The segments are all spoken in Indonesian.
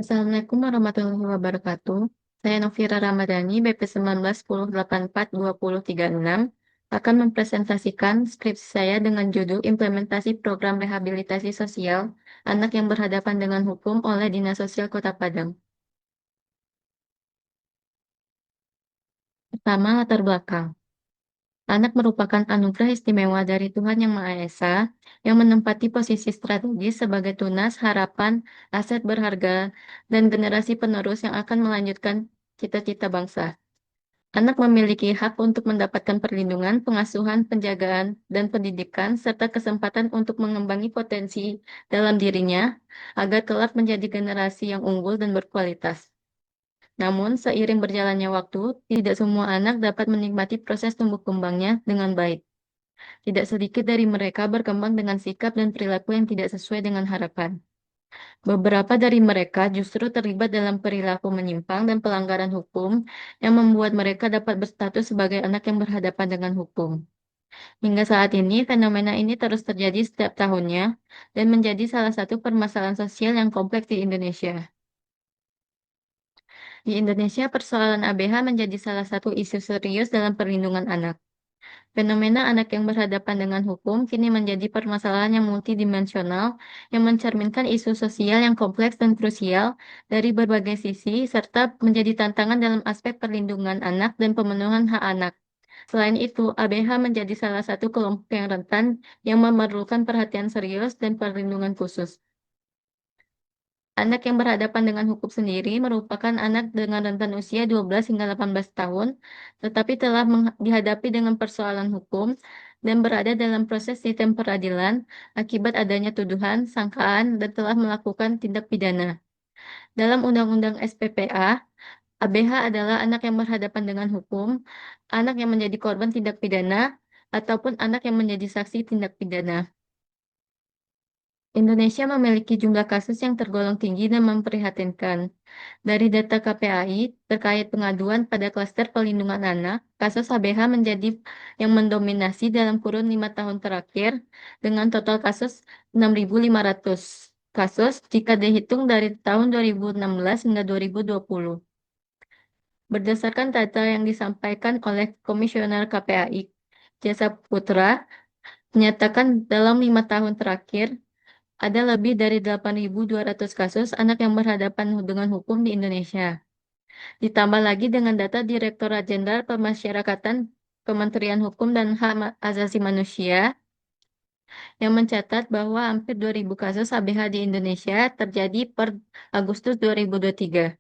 Assalamualaikum warahmatullahi wabarakatuh. Saya Novira Ramadhani, BP 1910842036, akan mempresentasikan skripsi saya dengan judul Implementasi Program Rehabilitasi Sosial Anak yang Berhadapan dengan Hukum oleh Dinas Sosial Kota Padang. Pertama, latar belakang. Anak merupakan anugerah istimewa dari Tuhan Yang Maha Esa yang menempati posisi strategis sebagai tunas, harapan, aset berharga, dan generasi penerus yang akan melanjutkan cita-cita bangsa. Anak memiliki hak untuk mendapatkan perlindungan, pengasuhan, penjagaan, dan pendidikan, serta kesempatan untuk mengembangi potensi dalam dirinya agar kelak menjadi generasi yang unggul dan berkualitas. Namun, seiring berjalannya waktu, tidak semua anak dapat menikmati proses tumbuh kembangnya dengan baik. Tidak sedikit dari mereka berkembang dengan sikap dan perilaku yang tidak sesuai dengan harapan. Beberapa dari mereka justru terlibat dalam perilaku menyimpang dan pelanggaran hukum yang membuat mereka dapat berstatus sebagai anak yang berhadapan dengan hukum. Hingga saat ini, fenomena ini terus terjadi setiap tahunnya dan menjadi salah satu permasalahan sosial yang kompleks di Indonesia. Di Indonesia, persoalan ABH menjadi salah satu isu serius dalam perlindungan anak. Fenomena anak yang berhadapan dengan hukum kini menjadi permasalahan yang multidimensional yang mencerminkan isu sosial yang kompleks dan krusial dari berbagai sisi serta menjadi tantangan dalam aspek perlindungan anak dan pemenuhan hak anak. Selain itu, ABH menjadi salah satu kelompok yang rentan yang memerlukan perhatian serius dan perlindungan khusus. Anak yang berhadapan dengan hukum sendiri merupakan anak dengan rentan usia 12 hingga 18 tahun, tetapi telah dihadapi dengan persoalan hukum dan berada dalam proses sistem peradilan akibat adanya tuduhan, sangkaan, dan telah melakukan tindak pidana. Dalam Undang-Undang SPPA, ABH adalah anak yang berhadapan dengan hukum, anak yang menjadi korban tindak pidana, ataupun anak yang menjadi saksi tindak pidana. Indonesia memiliki jumlah kasus yang tergolong tinggi dan memprihatinkan. Dari data KPAI terkait pengaduan pada klaster pelindungan anak, kasus HBH menjadi yang mendominasi dalam kurun 5 tahun terakhir dengan total kasus 6.500 kasus jika dihitung dari tahun 2016 hingga 2020. Berdasarkan data yang disampaikan oleh Komisioner KPAI, Jasa Putra, menyatakan dalam 5 tahun terakhir, ada lebih dari 8.200 kasus anak yang berhadapan dengan hukum di Indonesia. Ditambah lagi dengan data Direktorat Jenderal Pemasyarakatan Kementerian Hukum dan Hak Asasi Manusia yang mencatat bahwa hampir 2.000 kasus ABH di Indonesia terjadi per Agustus 2023,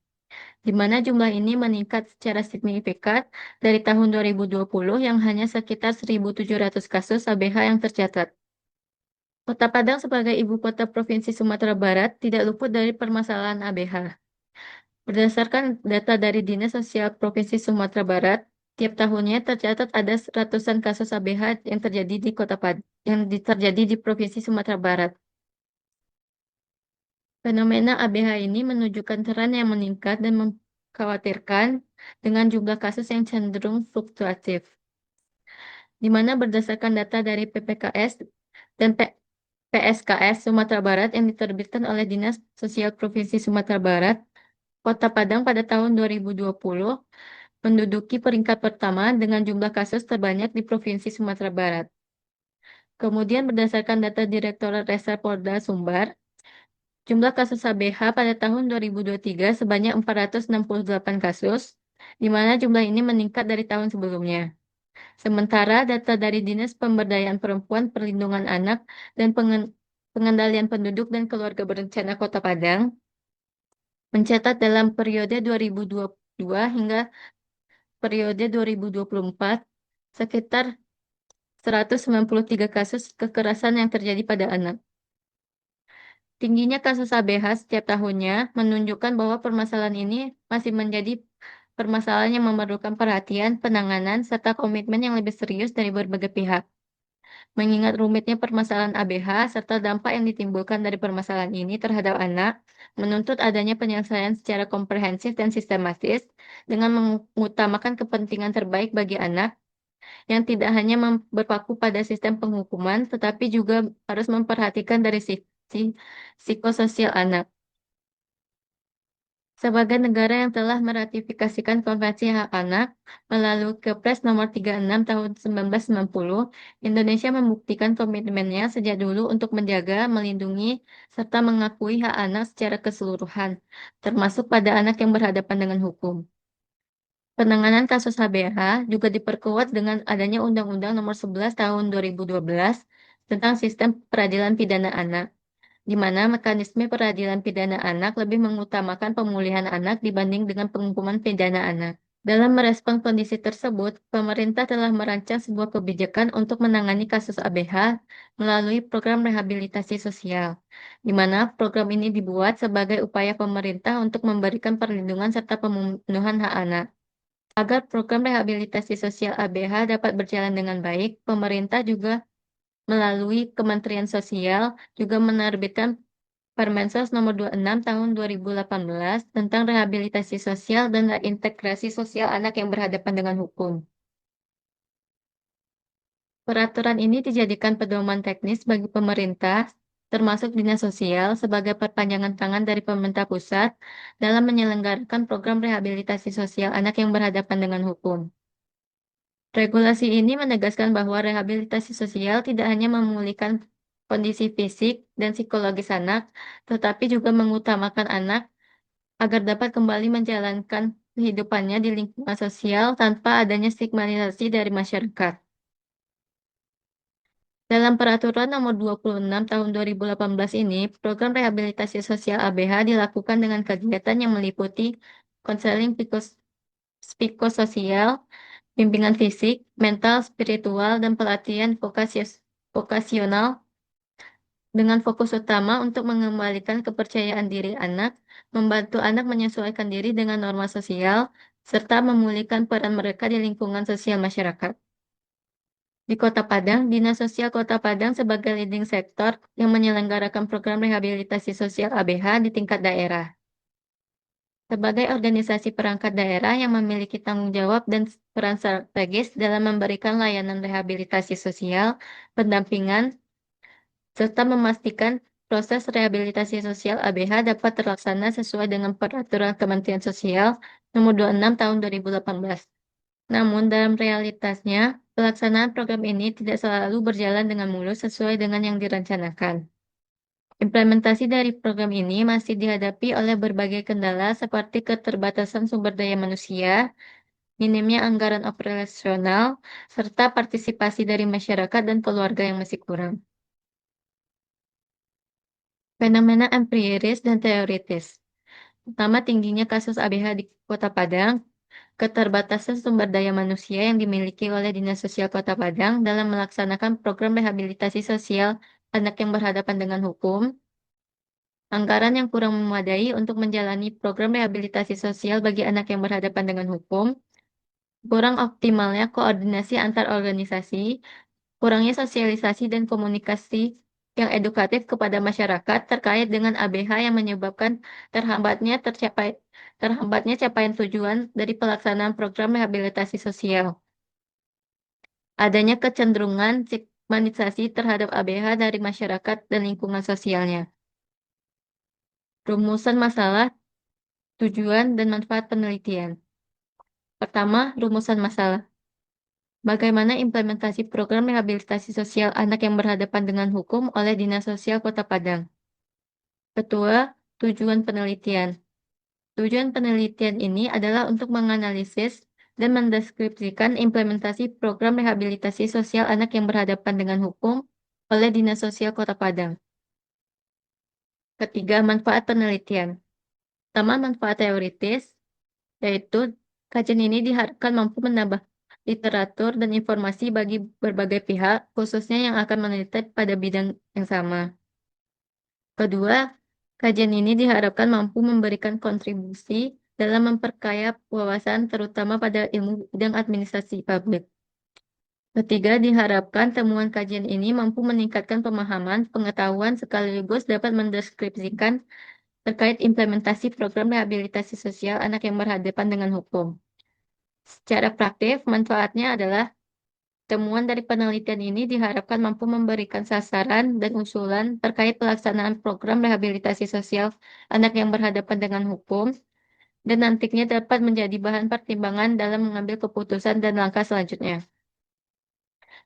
di mana jumlah ini meningkat secara signifikan dari tahun 2020 yang hanya sekitar 1.700 kasus ABH yang tercatat. Kota Padang sebagai ibu kota Provinsi Sumatera Barat tidak luput dari permasalahan ABH. Berdasarkan data dari Dinas Sosial Provinsi Sumatera Barat, tiap tahunnya tercatat ada ratusan kasus ABH yang terjadi di terjadi di Provinsi Sumatera Barat. Fenomena ABH ini menunjukkan tren yang meningkat dan mengkhawatirkan dengan jumlah kasus yang cenderung fluktuatif, di mana berdasarkan data dari PPKS dan PSKS Sumatera Barat yang diterbitkan oleh Dinas Sosial Provinsi Sumatera Barat, Kota Padang pada tahun 2020 menduduki peringkat pertama dengan jumlah kasus terbanyak di Provinsi Sumatera Barat. Kemudian berdasarkan data Direktorat Reserse Polda Sumbar, jumlah kasus HBH pada tahun 2023 sebanyak 468 kasus, di mana jumlah ini meningkat dari tahun sebelumnya. Sementara data dari Dinas Pemberdayaan Perempuan, Perlindungan Anak, dan Pengendalian Penduduk dan Keluarga Berencana Kota Padang mencatat dalam periode 2022 hingga periode 2024 sekitar 193 kasus kekerasan yang terjadi pada anak. Tingginya kasus ABH setiap tahunnya menunjukkan bahwa permasalahan ini masih menjadi permasalahan yang memerlukan perhatian, penanganan, serta komitmen yang lebih serius dari berbagai pihak. Mengingat rumitnya permasalahan ABH serta dampak yang ditimbulkan dari permasalahan ini terhadap anak, menuntut adanya penyelesaian secara komprehensif dan sistematis dengan mengutamakan kepentingan terbaik bagi anak yang tidak hanya berpaku pada sistem penghukuman, tetapi juga harus memperhatikan dari sisi psikososial anak. Sebagai negara yang telah meratifikasikan Konvensi Hak Anak melalui Kepres Nomor 36 Tahun 1990, Indonesia membuktikan komitmennya sejak dulu untuk menjaga, melindungi, serta mengakui hak anak secara keseluruhan, termasuk pada anak yang berhadapan dengan hukum. Penanganan kasus HBH juga diperkuat dengan adanya Undang-Undang Nomor 11 Tahun 2012 tentang Sistem Peradilan Pidana Anak, di mana mekanisme peradilan pidana anak lebih mengutamakan pemulihan anak dibanding dengan penghukuman pidana anak. Dalam merespon kondisi tersebut, pemerintah telah merancang sebuah kebijakan untuk menangani kasus ABH melalui program rehabilitasi sosial, di mana program ini dibuat sebagai upaya pemerintah untuk memberikan perlindungan serta pemenuhan hak anak. Agar program rehabilitasi sosial ABH dapat berjalan dengan baik, pemerintah juga melalui Kementerian Sosial juga menerbitkan Permensos Nomor 26 Tahun 2018 tentang rehabilitasi sosial dan reintegrasi sosial anak yang berhadapan dengan hukum. Peraturan ini dijadikan pedoman teknis bagi pemerintah, termasuk Dinas Sosial, sebagai perpanjangan tangan dari pemerintah pusat dalam menyelenggarakan program rehabilitasi sosial anak yang berhadapan dengan hukum. Regulasi ini menegaskan bahwa rehabilitasi sosial tidak hanya memulihkan kondisi fisik dan psikologis anak, tetapi juga mengutamakan anak agar dapat kembali menjalankan kehidupannya di lingkungan sosial tanpa adanya stigmatisasi dari masyarakat. Dalam Peraturan Nomor 26 Tahun 2018 ini, program rehabilitasi sosial ABH dilakukan dengan kegiatan yang meliputi konseling psikososial, bimbingan fisik, mental, spiritual, dan pelatihan vokasional dengan fokus utama untuk mengembalikan kepercayaan diri anak, membantu anak menyesuaikan diri dengan norma sosial, serta memulihkan peran mereka di lingkungan sosial masyarakat. Di Kota Padang, Dinas Sosial Kota Padang sebagai leading sektor yang menyelenggarakan program rehabilitasi sosial ABH di tingkat daerah. Sebagai organisasi perangkat daerah yang memiliki tanggung jawab dan peran strategis dalam memberikan layanan rehabilitasi sosial, pendampingan, serta memastikan proses rehabilitasi sosial ABH dapat terlaksana sesuai dengan Peraturan Kementerian Sosial Nomor 26 Tahun 2018. Namun, dalam realitasnya, pelaksanaan program ini tidak selalu berjalan dengan mulus sesuai dengan yang direncanakan. Implementasi dari program ini masih dihadapi oleh berbagai kendala seperti keterbatasan sumber daya manusia, minimnya anggaran operasional, serta partisipasi dari masyarakat dan keluarga yang masih kurang. Fenomena empiris dan teoritis. Pertama, tingginya kasus ABH di Kota Padang, keterbatasan sumber daya manusia yang dimiliki oleh Dinas Sosial Kota Padang dalam melaksanakan program rehabilitasi sosial anak yang berhadapan dengan hukum, anggaran yang kurang memadai untuk menjalani program rehabilitasi sosial bagi anak yang berhadapan dengan hukum, kurang optimalnya koordinasi antar organisasi, kurangnya sosialisasi dan komunikasi yang edukatif kepada masyarakat terkait dengan ABH yang menyebabkan terhambatnya capaian tujuan dari pelaksanaan program rehabilitasi sosial. Adanya kecenderungan stigmatisasi terhadap ABH dari masyarakat dan lingkungan sosialnya. Rumusan masalah, tujuan, dan manfaat penelitian. Pertama, rumusan masalah. Bagaimana implementasi program rehabilitasi sosial anak yang berhadapan dengan hukum oleh Dinas Sosial Kota Padang? Ketua, tujuan penelitian. Tujuan penelitian ini adalah untuk menganalisis dan mendeskripsikan implementasi program rehabilitasi sosial anak yang berhadapan dengan hukum oleh Dinas Sosial Kota Padang. Ketiga, manfaat penelitian. Pertama, manfaat teoritis, yaitu kajian ini diharapkan mampu menambah literatur dan informasi bagi berbagai pihak, khususnya yang akan meneliti pada bidang yang sama. Kedua, kajian ini diharapkan mampu memberikan kontribusi dalam memperkaya wawasan terutama pada ilmu bidang administrasi publik. Ketiga, diharapkan temuan kajian ini mampu meningkatkan pemahaman, pengetahuan sekaligus dapat mendeskripsikan terkait implementasi program rehabilitasi sosial anak yang berhadapan dengan hukum. Secara praktif, manfaatnya adalah temuan dari penelitian ini diharapkan mampu memberikan sasaran dan usulan terkait pelaksanaan program rehabilitasi sosial anak yang berhadapan dengan hukum, dan nantinya dapat menjadi bahan pertimbangan dalam mengambil keputusan dan langkah selanjutnya.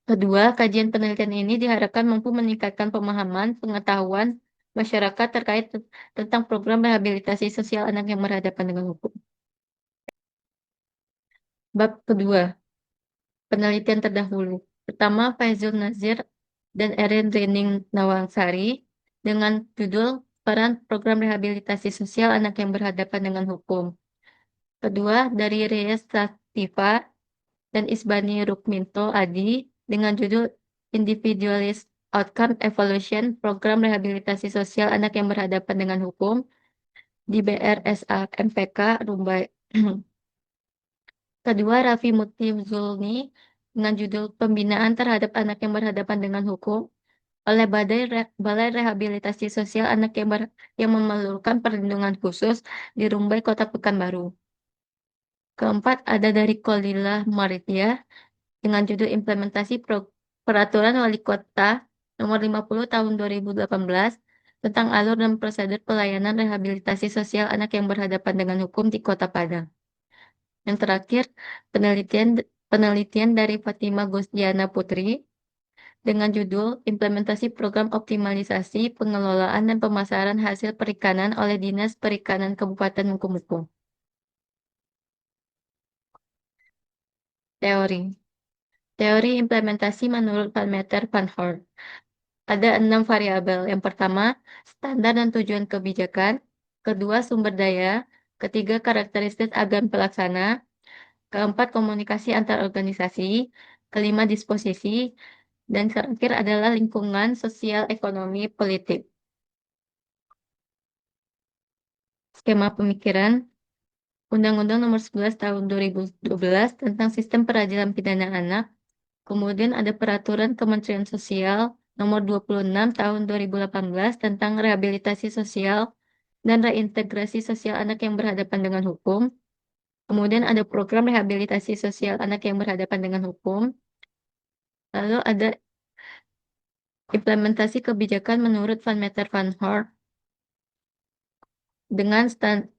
Kedua, kajian penelitian ini diharapkan mampu meningkatkan pemahaman, pengetahuan masyarakat terkait tentang program rehabilitasi sosial anak yang berhadapan dengan hukum. Bab kedua, penelitian terdahulu. Pertama, Faizul Nazir dan Erin Rening Nawangsari dengan judul Peran Program Rehabilitasi Sosial Anak yang Berhadapan dengan Hukum. Kedua, dari Reyes Latifah dan Isbani Rukminto Adi dengan judul Individualist Outcome Evaluation Program Rehabilitasi Sosial Anak yang Berhadapan dengan Hukum di BRSA MPK Rumbai. Kedua, Raffi Muti Zulni dengan judul Pembinaan Terhadap Anak yang Berhadapan dengan Hukum oleh Balai Rehabilitasi Sosial Anak yang memerlukan perlindungan khusus di Rumbai, Kota Pekanbaru. Keempat, ada dari Kolila Maritia dengan judul Peraturan Wali Kota Nomor 50 Tahun 2018 tentang alur dan prosedur pelayanan rehabilitasi sosial anak yang berhadapan dengan hukum di Kota Padang. Yang terakhir, penelitian penelitian dari Fatima Gusdiana Putri dengan judul Implementasi Program Optimalisasi Pengelolaan dan Pemasaran Hasil Perikanan oleh Dinas Perikanan Kabupaten Mukomuko. Teori. Teori implementasi menurut Van Meter Van Horn. Ada 6 variabel. Yang pertama, standar dan tujuan kebijakan. Kedua, sumber daya. Ketiga, karakteristik agen pelaksana. Keempat, komunikasi antar organisasi. Kelima, disposisi. Dan terakhir adalah lingkungan, sosial, ekonomi, politik. Skema pemikiran. Undang-Undang Nomor 11 Tahun 2012 tentang Sistem Peradilan Pidana Anak. Kemudian ada Peraturan Kementerian Sosial Nomor 26 Tahun 2018 tentang Rehabilitasi Sosial dan Reintegrasi Sosial Anak yang Berhadapan dengan Hukum. Kemudian ada Program Rehabilitasi Sosial Anak yang Berhadapan dengan Hukum. Lalu ada implementasi kebijakan menurut Van Meter Van Horn dengan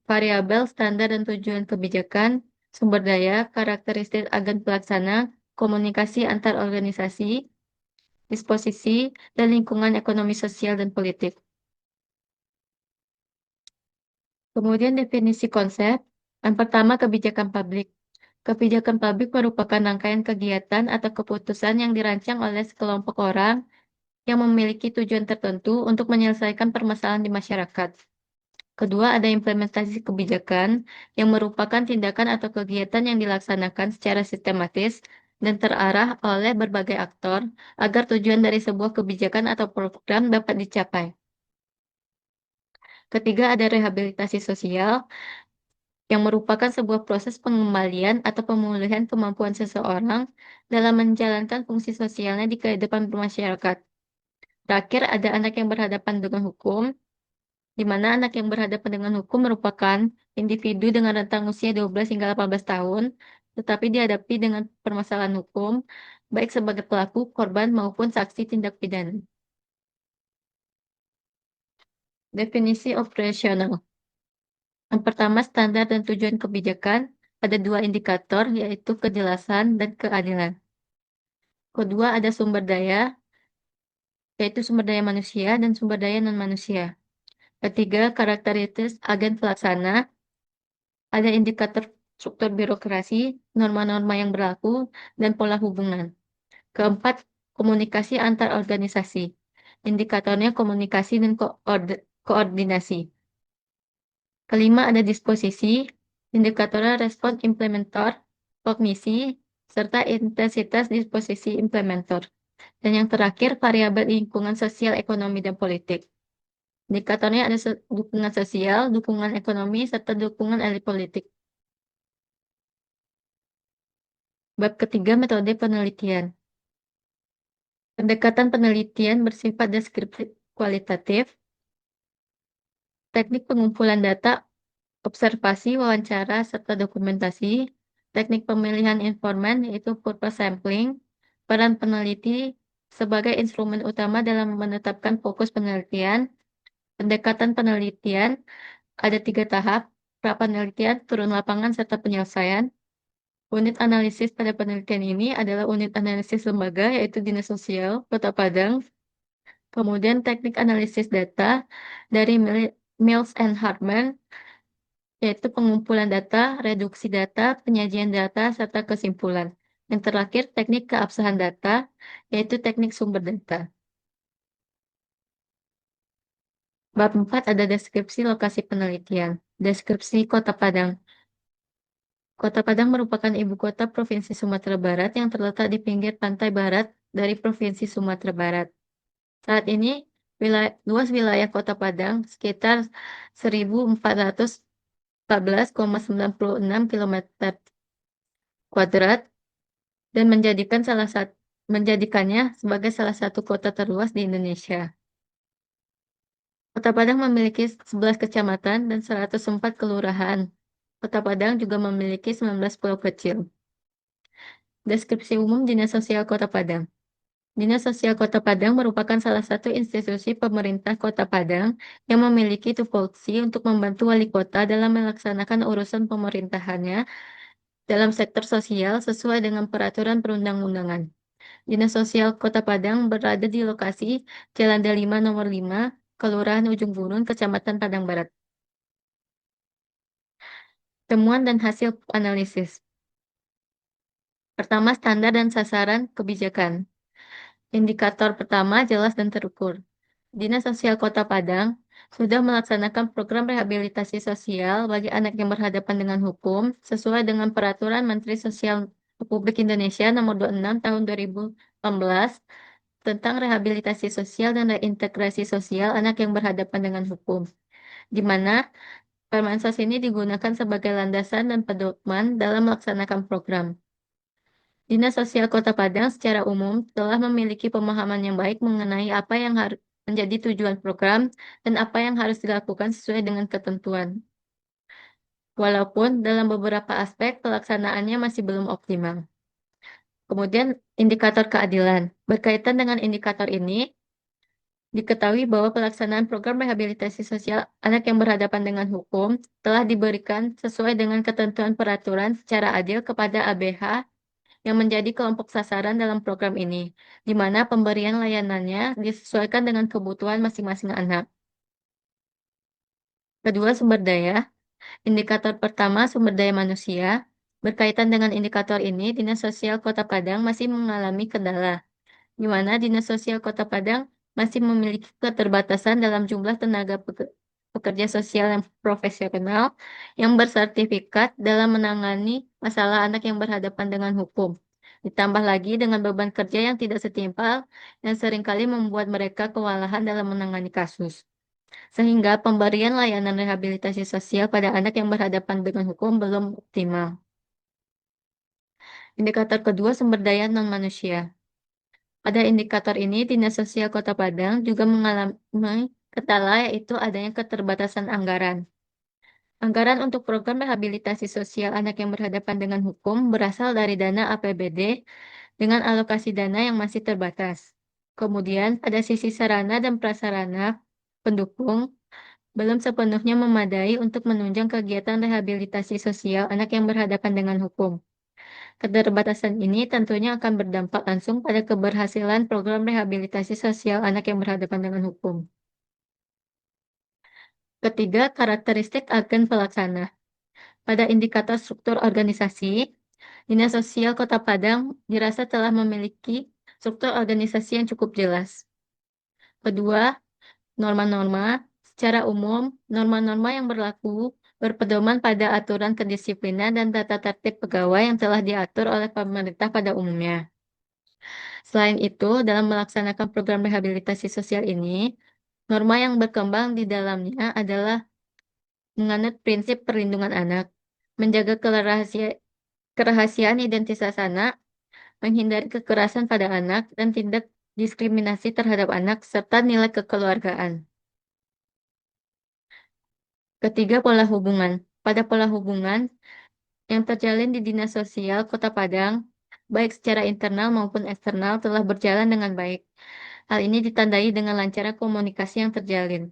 variabel standar dan tujuan kebijakan, sumber daya, karakteristik agen pelaksana, komunikasi antar organisasi, disposisi, dan lingkungan ekonomi sosial dan politik. Kemudian definisi konsep. Yang pertama, kebijakan publik. Kebijakan publik merupakan rangkaian kegiatan atau keputusan yang dirancang oleh sekelompok orang yang memiliki tujuan tertentu untuk menyelesaikan permasalahan di masyarakat. Kedua, ada implementasi kebijakan yang merupakan tindakan atau kegiatan yang dilaksanakan secara sistematis dan terarah oleh berbagai aktor agar tujuan dari sebuah kebijakan atau program dapat dicapai. Ketiga, ada rehabilitasi sosial yang merupakan sebuah proses pengembalian atau pemulihan kemampuan seseorang dalam menjalankan fungsi sosialnya di kehidupan bermasyarakat. Terakhir, ada anak yang berhadapan dengan hukum, di mana anak yang berhadapan dengan hukum merupakan individu dengan rentang usia 12 hingga 18 tahun, tetapi dihadapi dengan permasalahan hukum, baik sebagai pelaku, korban, maupun saksi tindak pidana. Definisi operasional. Yang pertama, standar dan tujuan kebijakan. Ada dua indikator, yaitu kejelasan dan keadilan. Kedua, ada sumber daya, yaitu sumber daya manusia dan sumber daya non-manusia. Ketiga, karakteristik agen pelaksana. Ada indikator struktur birokrasi, norma-norma yang berlaku, dan pola hubungan. Keempat, komunikasi antar organisasi. Indikatornya komunikasi dan koordinasi. Kelima, ada disposisi. Indikatornya respon implementor, kognisi, serta intensitas disposisi implementor. Dan yang terakhir, variabel lingkungan sosial, ekonomi, dan politik. Indikatornya ada dukungan sosial, dukungan ekonomi, serta dukungan elit politik. Bab ketiga, metode penelitian. Pendekatan penelitian bersifat deskriptif kualitatif, teknik pengumpulan data, observasi, wawancara, serta dokumentasi, teknik pemilihan informan yaitu purpose sampling, peran peneliti sebagai instrumen utama dalam menetapkan fokus penelitian, pendekatan penelitian ada 3 tahap. prapenelitian, turun lapangan, serta penyelesaian. Unit analisis pada penelitian ini adalah unit analisis lembaga, yaitu Dinas Sosial Kota Padang. Kemudian teknik analisis data dari Mills and Hartman, yaitu pengumpulan data, reduksi data, penyajian data, serta kesimpulan. Yang terakhir, teknik keabsahan data, yaitu teknik sumber data. Bab 4 ada deskripsi lokasi penelitian. Deskripsi Kota Padang. Kota Padang merupakan ibu kota Provinsi Sumatera Barat yang terletak di pinggir pantai barat dari Provinsi Sumatera Barat. Saat ini, luas wilayah Kota Padang sekitar 1.414,96 km kuadrat dan menjadikannya sebagai salah satu kota terluas di Indonesia. Kota Padang memiliki 11 kecamatan dan 104 kelurahan. Kota Padang juga memiliki 19 pulau kecil. Deskripsi umum Dinas Sosial Kota Padang. Dinas Sosial Kota Padang merupakan salah satu institusi pemerintah Kota Padang yang memiliki tupoksi untuk membantu wali kota dalam melaksanakan urusan pemerintahannya dalam sektor sosial sesuai dengan peraturan perundang-undangan. Dinas Sosial Kota Padang berada di lokasi Jalan Delima nomor 5, Kelurahan Ujung Burun, Kecamatan Padang Barat. Temuan dan hasil analisis. Pertama, standar dan sasaran kebijakan. Indikator pertama jelas dan terukur. Dinas Sosial Kota Padang sudah melaksanakan program rehabilitasi sosial bagi anak yang berhadapan dengan hukum sesuai dengan Peraturan Menteri Sosial Republik Indonesia Nomor 26 Tahun 2018 tentang rehabilitasi sosial dan reintegrasi sosial anak yang berhadapan dengan hukum, di mana Permensos ini digunakan sebagai landasan dan pedoman dalam melaksanakan program. Dinas Sosial Kota Padang secara umum telah memiliki pemahaman yang baik mengenai apa yang harus menjadi tujuan program dan apa yang harus dilakukan sesuai dengan ketentuan. Walaupun dalam beberapa aspek pelaksanaannya masih belum optimal. Kemudian indikator keadilan. Berkaitan dengan indikator ini, diketahui bahwa pelaksanaan program rehabilitasi sosial anak yang berhadapan dengan hukum telah diberikan sesuai dengan ketentuan peraturan secara adil kepada ABH yang menjadi kelompok sasaran dalam program ini, di mana pemberian layanannya disesuaikan dengan kebutuhan masing-masing anak. Kedua, sumber daya. Indikator pertama, sumber daya manusia. Berkaitan dengan indikator ini, Dinas Sosial Kota Padang masih mengalami kendala, di mana Dinas Sosial Kota Padang masih memiliki keterbatasan dalam jumlah tenaga pekerja sosial yang profesional yang bersertifikat dalam menangani masalah anak yang berhadapan dengan hukum. Ditambah lagi dengan beban kerja yang tidak setimpal yang seringkali membuat mereka kewalahan dalam menangani kasus. Sehingga pemberian layanan rehabilitasi sosial pada anak yang berhadapan dengan hukum belum optimal. Indikator kedua, sumber daya non-manusia. Pada indikator ini, Dinas Sosial Kota Padang juga mengalami kendala yaitu adanya keterbatasan anggaran. Anggaran untuk program rehabilitasi sosial anak yang berhadapan dengan hukum berasal dari dana APBD dengan alokasi dana yang masih terbatas. Kemudian, pada sisi sarana dan prasarana pendukung belum sepenuhnya memadai untuk menunjang kegiatan rehabilitasi sosial anak yang berhadapan dengan hukum. Keterbatasan ini tentunya akan berdampak langsung pada keberhasilan program rehabilitasi sosial anak yang berhadapan dengan hukum. Ketiga, karakteristik agen pelaksana. Pada indikator struktur organisasi, Dinas Sosial Kota Padang dirasa telah memiliki struktur organisasi yang cukup jelas. Kedua, norma-norma. Secara umum, norma-norma yang berlaku berpedoman pada aturan kedisiplinan dan tata tertib pegawai yang telah diatur oleh pemerintah pada umumnya. Selain itu, dalam melaksanakan program rehabilitasi sosial ini, norma yang berkembang di dalamnya adalah menganut prinsip perlindungan anak, menjaga kerahasiaan identitas anak, menghindari kekerasan pada anak, dan tindak diskriminasi terhadap anak, serta nilai kekeluargaan. Ketiga, pola hubungan. Pada pola hubungan yang terjalin di Dinas Sosial Kota Padang, baik secara internal maupun eksternal telah berjalan dengan baik. Hal ini ditandai dengan lancarnya komunikasi yang terjalin.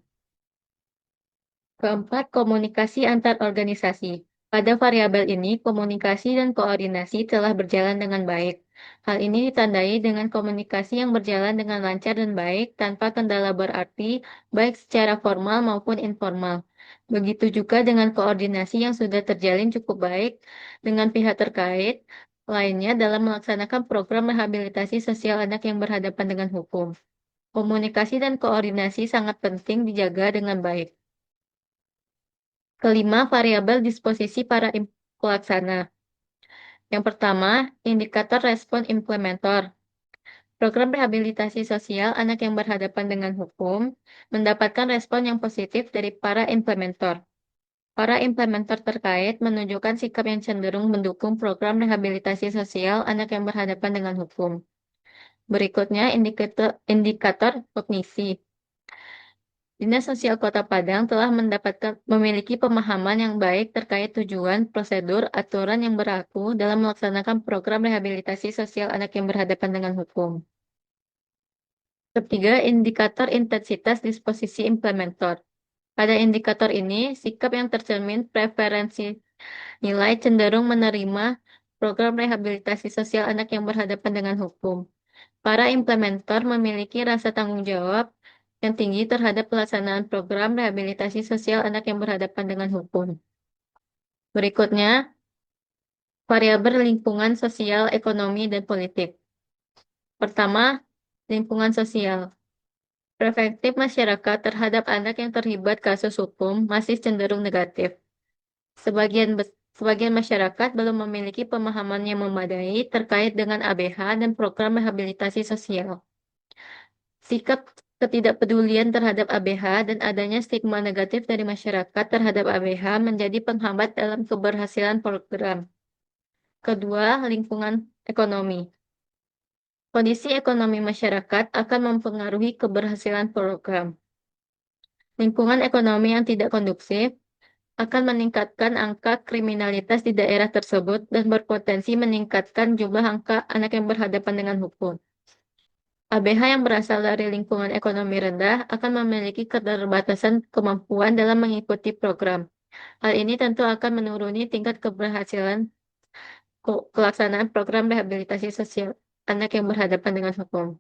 Keempat, komunikasi antar organisasi. Pada variabel ini, komunikasi dan koordinasi telah berjalan dengan baik. Hal ini ditandai dengan komunikasi yang berjalan dengan lancar dan baik tanpa kendala berarti, baik secara formal maupun informal. Begitu juga dengan koordinasi yang sudah terjalin cukup baik dengan pihak terkait lainnya dalam melaksanakan program rehabilitasi sosial anak yang berhadapan dengan hukum. Komunikasi dan koordinasi sangat penting dijaga dengan baik. Kelima, variabel disposisi para pelaksana. Yang pertama, indikator respon implementer. Program rehabilitasi sosial anak yang berhadapan dengan hukum mendapatkan respon yang positif dari para implementer. Para implementer terkait menunjukkan sikap yang cenderung mendukung program rehabilitasi sosial anak yang berhadapan dengan hukum. Berikutnya, indikator kognisi. Dinas Sosial Kota Padang telah memiliki pemahaman yang baik terkait tujuan, prosedur, aturan yang berlaku dalam melaksanakan program rehabilitasi sosial anak yang berhadapan dengan hukum. Ketiga, indikator intensitas disposisi implementer. Pada indikator ini, sikap yang tercermin preferensi nilai cenderung menerima program rehabilitasi sosial anak yang berhadapan dengan hukum. Para implementer memiliki rasa tanggung jawab yang tinggi terhadap pelaksanaan program rehabilitasi sosial anak yang berhadapan dengan hukum. Berikutnya, variabel lingkungan sosial, ekonomi, dan politik. Pertama, lingkungan sosial. Preventif masyarakat terhadap anak yang terlibat kasus hukum masih cenderung negatif. Sebagian masyarakat belum memiliki pemahaman yang memadai terkait dengan ABH dan program rehabilitasi sosial. Sikap ketidakpedulian terhadap ABH dan adanya stigma negatif dari masyarakat terhadap ABH menjadi penghambat dalam keberhasilan program. Kedua, lingkungan ekonomi. Kondisi ekonomi masyarakat akan mempengaruhi keberhasilan program. Lingkungan ekonomi yang tidak kondusif akan meningkatkan angka kriminalitas di daerah tersebut dan berpotensi meningkatkan jumlah angka anak yang berhadapan dengan hukum. ABH yang berasal dari lingkungan ekonomi rendah akan memiliki keterbatasan kemampuan dalam mengikuti program. Hal ini tentu akan menuruni tingkat keberhasilan pelaksanaan program rehabilitasi sosial anak yang berhadapan dengan hukum.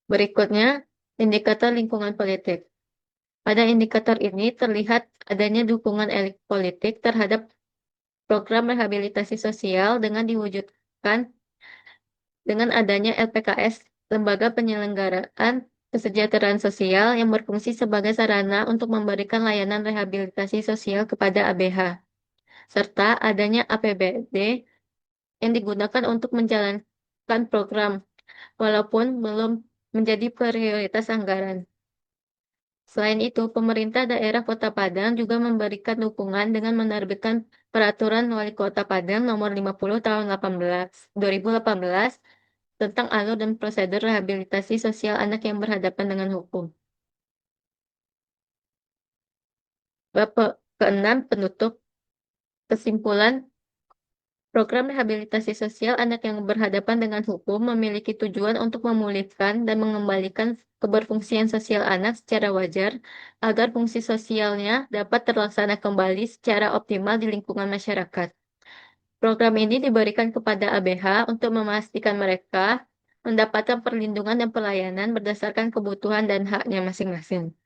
Berikutnya, indikator lingkungan politik. Pada indikator ini terlihat adanya dukungan elit politik terhadap program rehabilitasi sosial dengan diwujudkan dengan adanya LPKS, Lembaga Penyelenggaraan Kesejahteraan Sosial yang berfungsi sebagai sarana untuk memberikan layanan rehabilitasi sosial kepada ABH, serta adanya APBD yang digunakan untuk menjalankan program, walaupun belum menjadi prioritas anggaran. Selain itu, pemerintah daerah Kota Padang juga memberikan dukungan dengan menerbitkan Peraturan Wali Kota Padang Nomor 50 Tahun 2018 tentang alur dan prosedur rehabilitasi sosial anak yang berhadapan dengan hukum. Bab keenam, penutup. Kesimpulan, program rehabilitasi sosial anak yang berhadapan dengan hukum memiliki tujuan untuk memulihkan dan mengembalikan keberfungsian sosial anak secara wajar agar fungsi sosialnya dapat terlaksana kembali secara optimal di lingkungan masyarakat. Program ini diberikan kepada ABH untuk memastikan mereka mendapatkan perlindungan dan pelayanan berdasarkan kebutuhan dan haknya masing-masing.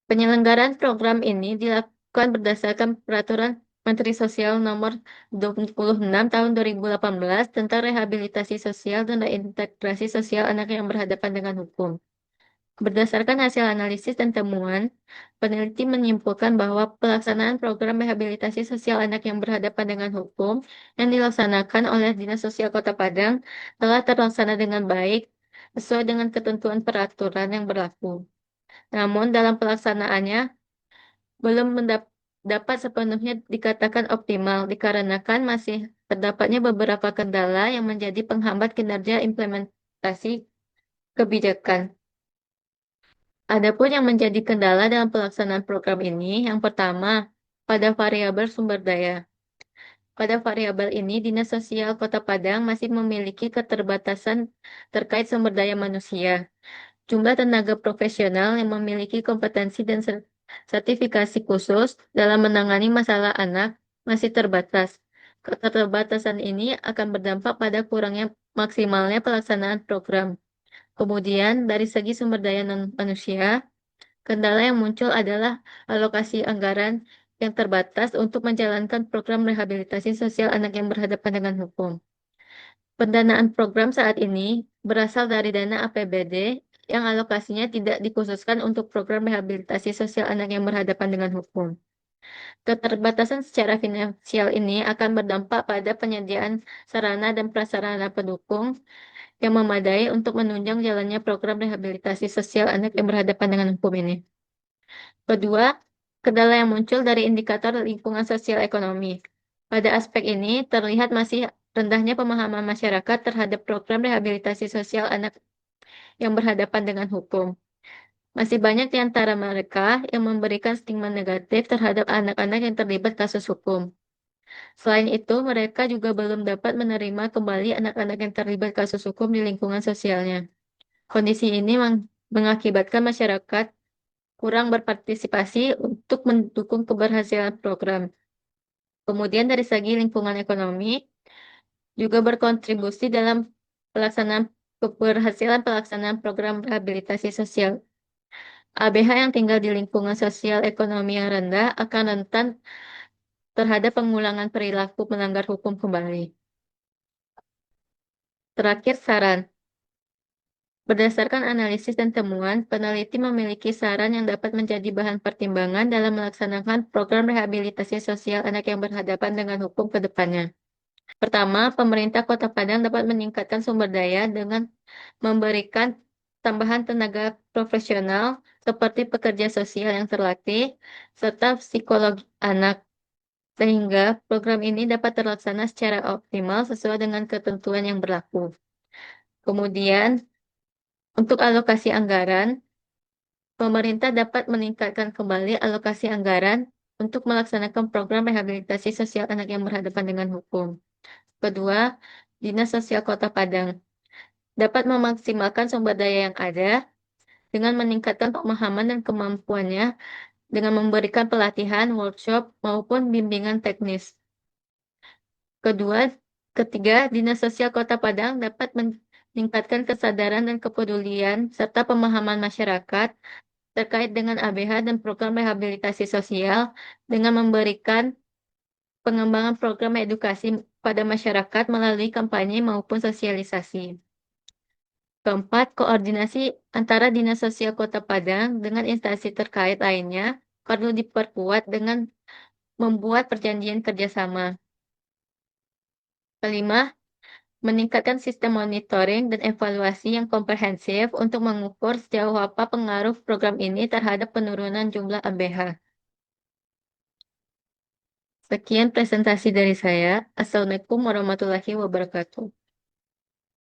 Penyelenggaraan program ini dilakukan berdasarkan Peraturan Menteri Sosial Nomor 26 Tahun 2018 tentang rehabilitasi sosial dan reintegrasi sosial anak yang berhadapan dengan hukum. Berdasarkan hasil analisis dan temuan, peneliti menyimpulkan bahwa pelaksanaan program rehabilitasi sosial anak yang berhadapan dengan hukum yang dilaksanakan oleh Dinas Sosial Kota Padang telah terlaksana dengan baik sesuai dengan ketentuan peraturan yang berlaku. Namun dalam pelaksanaannya belum dapat sepenuhnya dikatakan optimal dikarenakan masih terdapatnya beberapa kendala yang menjadi penghambat kinerja implementasi kebijakan. Adapun yang menjadi kendala dalam pelaksanaan program ini, yang pertama, pada variabel sumber daya. Pada variabel ini, Dinas Sosial Kota Padang masih memiliki keterbatasan terkait sumber daya manusia. Jumlah tenaga profesional yang memiliki kompetensi dan sertifikasi khusus dalam menangani masalah anak masih terbatas. Keterbatasan ini akan berdampak pada kurangnya maksimalnya pelaksanaan program. Kemudian, dari segi sumber daya non-manusia, kendala yang muncul adalah alokasi anggaran yang terbatas untuk menjalankan program rehabilitasi sosial anak yang berhadapan dengan hukum. Pendanaan program saat ini berasal dari dana APBD yang alokasinya tidak dikhususkan untuk program rehabilitasi sosial anak yang berhadapan dengan hukum. Keterbatasan secara finansial ini akan berdampak pada penyediaan sarana dan prasarana pendukung yang memadai untuk menunjang jalannya program rehabilitasi sosial anak yang berhadapan dengan hukum ini. Kedua, kendala yang muncul dari indikator lingkungan sosial ekonomi. Pada aspek ini, terlihat masih rendahnya pemahaman masyarakat terhadap program rehabilitasi sosial anak yang berhadapan dengan hukum. Masih banyak di antara mereka yang memberikan stigma negatif terhadap anak-anak yang terlibat kasus hukum. Selain itu, mereka juga belum dapat menerima kembali anak-anak yang terlibat kasus hukum di lingkungan sosialnya. Kondisi ini mengakibatkan masyarakat kurang berpartisipasi untuk mendukung keberhasilan program. Kemudian dari segi lingkungan ekonomi, juga berkontribusi dalam pelaksanaan keberhasilan pelaksanaan program rehabilitasi sosial. ABH yang tinggal di lingkungan sosial ekonomi yang rendah akan rentan terhadap pengulangan perilaku melanggar hukum kembali. Terakhir, saran. Berdasarkan analisis dan temuan, peneliti memiliki saran yang dapat menjadi bahan pertimbangan dalam melaksanakan program rehabilitasi sosial anak yang berhadapan dengan hukum ke depannya. Pertama, pemerintah Kota Padang dapat meningkatkan sumber daya dengan memberikan tambahan tenaga profesional seperti pekerja sosial yang terlatih serta psikolog anak, sehingga program ini dapat terlaksana secara optimal sesuai dengan ketentuan yang berlaku. Kemudian, untuk alokasi anggaran, pemerintah dapat meningkatkan kembali alokasi anggaran untuk melaksanakan program rehabilitasi sosial anak yang berhadapan dengan hukum. Kedua, Dinas Sosial Kota Padang dapat memaksimalkan sumber daya yang ada dengan meningkatkan pemahaman dan kemampuannya dengan memberikan pelatihan, workshop, maupun bimbingan teknis. Ketiga, Dinas Sosial Kota Padang dapat meningkatkan kesadaran dan kepedulian serta pemahaman masyarakat terkait dengan ABH dan program rehabilitasi sosial dengan memberikan pengembangan program edukasi pada masyarakat melalui kampanye maupun sosialisasi. Keempat, koordinasi antara Dinas Sosial Kota Padang dengan instansi terkait lainnya perlu diperkuat dengan membuat perjanjian kerjasama. Kelima, meningkatkan sistem monitoring dan evaluasi yang komprehensif untuk mengukur sejauh apa pengaruh program ini terhadap penurunan jumlah ABH. Sekian presentasi dari saya. Assalamualaikum warahmatullahi wabarakatuh.